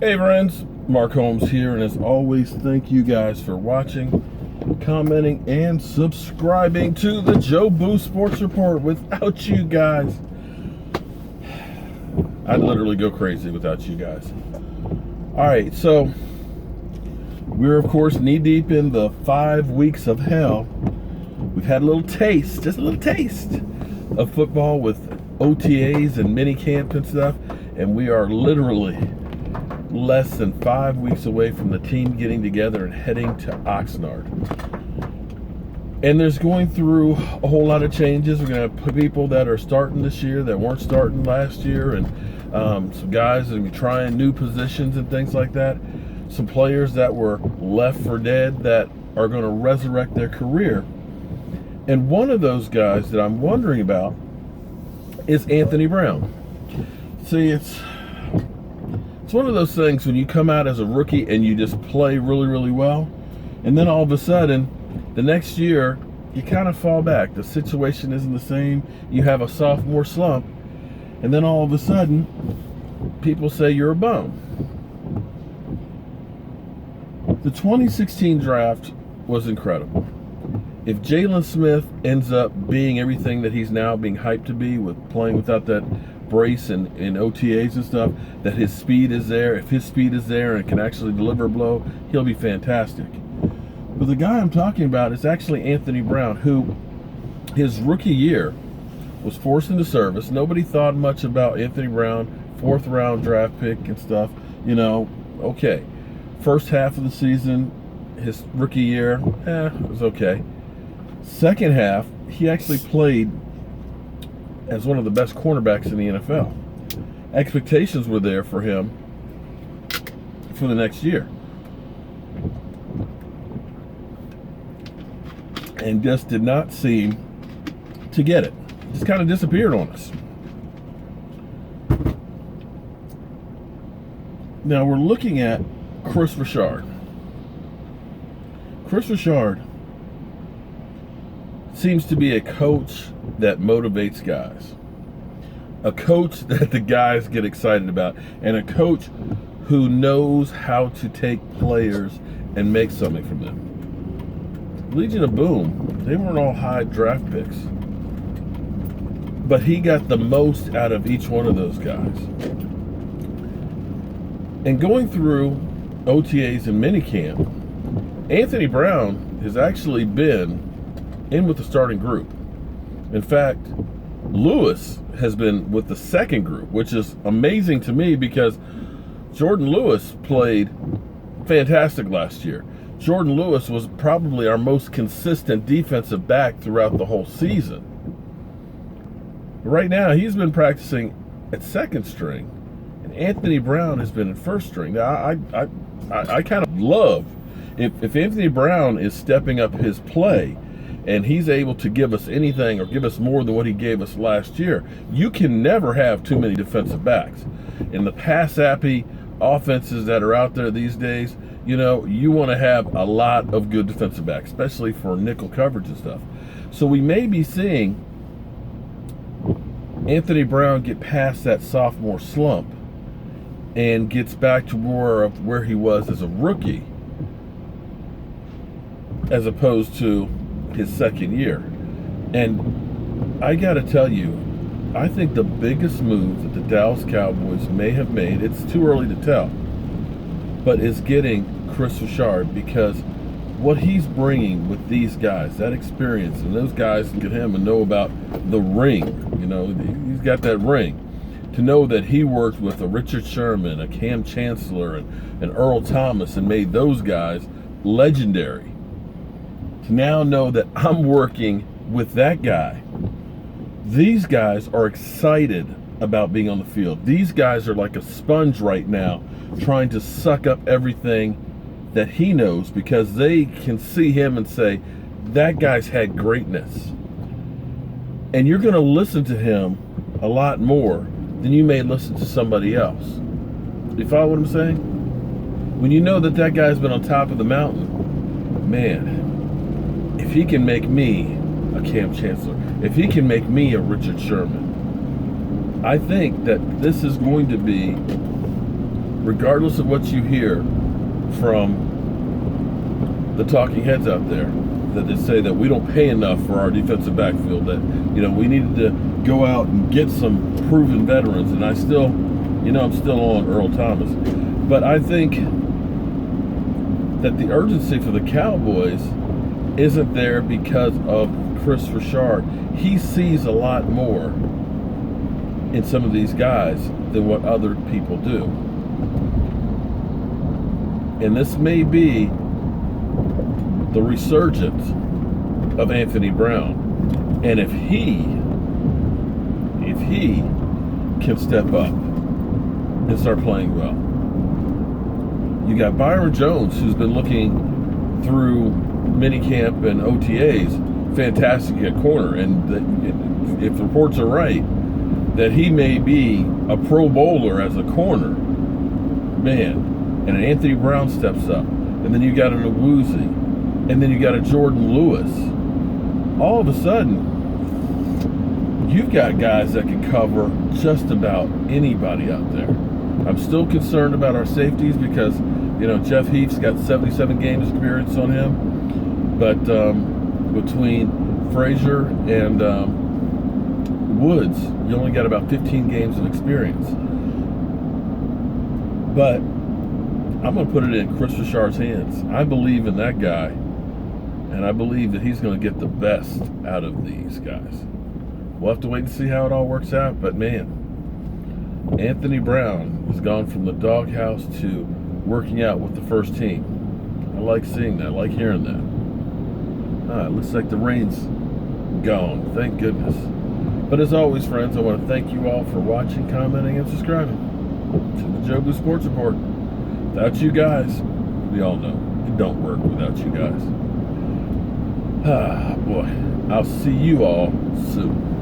Hey friends, Mark Holmes here, and as always, thank you guys for watching, commenting, and subscribing to the Joe Boo Sports Report. Without you guys, I'd literally go crazy without you guys. Alright, so we're of course knee-deep in the 5 weeks of hell. We've had a little taste, just a little taste of football with OTAs and minicamp and stuff, and we are literally less than 5 weeks away from the team getting together and heading to Oxnard. And there's going through a whole lot of changes. We're going to have people that are starting this year that weren't starting last year, and some guys that are going to be trying new positions and things like that. Some players that were left for dead that are going to resurrect their career. And one of those guys that I'm wondering about is Anthony Brown. See, it's one of those things when you come out as a rookie and you just play really, really well, and then all of a sudden, the next year, you kind of fall back. The situation isn't the same. You have a sophomore slump, and then all of a sudden, people say you're a bum. The 2016 draft was incredible. If Jalen Smith ends up being everything that he's now being hyped to be, with playing without that brace and OTAs and stuff, that his speed is there. If his speed is there and can actually deliver a blow, he'll be fantastic. But the guy I'm talking about is actually Anthony Brown, who his rookie year was forced into service. Nobody thought much about Anthony Brown, 4th round draft pick and stuff. You know, okay. First half of the season, his rookie year, it was okay. Second half, he actually played as one of the best cornerbacks in the NFL. Expectations were there for him for the next year. And just did not seem to get it. Just kind of disappeared on us. Now we're looking at Kris Richard. Kris Richard seems to be a coach that motivates guys, a coach that the guys get excited about, and a coach who knows how to take players and make something from them. Legion of Boom, they weren't all high draft picks, but he got the most out of each one of those guys. And going through OTAs and minicamp, Anthony Brown has actually been in with the starting group. In fact, Lewis has been with the second group, which is amazing to me because Jordan Lewis played fantastic last year. Jordan Lewis was probably our most consistent defensive back throughout the whole season. Right now, he's been practicing at second string, and Anthony Brown has been in first string. Now, I kind of love if Anthony Brown is stepping up his play and he's able to give us anything or give us more than what he gave us last year. You can never have too many defensive backs. In the pass-happy offenses that are out there these days, you know, you want to have a lot of good defensive backs, especially for nickel coverage and stuff. So we may be seeing Anthony Brown get past that sophomore slump and gets back to more of where he was as a rookie, as opposed to his second year. And I gotta tell you, I think the biggest move that the Dallas Cowboys may have made, it's too early to tell, but is getting Kris Rishard, because what he's bringing with these guys, that experience, and those guys look at him and know about the ring. You know, he's got that ring. To know that he worked with a Richard Sherman, a Cam Chancellor, and Earl Thomas, and made those guys legendary. To now know that I'm working with that guy. These guys are excited about being on the field. These guys are like a sponge right now, trying to suck up everything that he knows, because they can see him and say, that guy's had greatness. And you're going to listen to him a lot more than you may listen to somebody else. Do you follow what I'm saying? When you know that that guy's been on top of the mountain, man, if he can make me a Cam Chancellor, if he can make me a Richard Sherman, I think that this is going to be regardless of what you hear from the talking heads out there, that they say that we don't pay enough for our defensive backfield, that, we needed to go out and get some proven veterans, and I'm still on Earl Thomas. But I think that the urgency for the Cowboys isn't there because of Kris Richard. He sees a lot more in some of these guys than what other people do. And this may be the resurgence of Anthony Brown. And if he can step up and start playing well. You got Byron Jones, who's been looking through minicamp and OTAs, fantastic at corner. And if the reports are right, that he may be a Pro Bowler as a corner, man. And an Anthony Brown steps up. And then you got an Awuzie. And then you got a Jordan Lewis. All of a sudden, you've got guys that can cover just about anybody out there. I'm still concerned about our safeties because, Jeff Heath's got 77 games experience on him. But between Frazier and Woods, you only got about 15 games of experience. But I'm going to put it in Kris Richard's hands. I believe in that guy, and I believe that he's going to get the best out of these guys. We'll have to wait and see how it all works out, but man, Anthony Brown has gone from the doghouse to working out with the first team. I like seeing that. I like hearing that. It looks like the rain's gone. Thank goodness. But as always, friends, I want to thank you all for watching, commenting, and subscribing to the Joe Blue Sports Report. Without you guys, we all know it don't work without you guys. Boy, I'll see you all soon.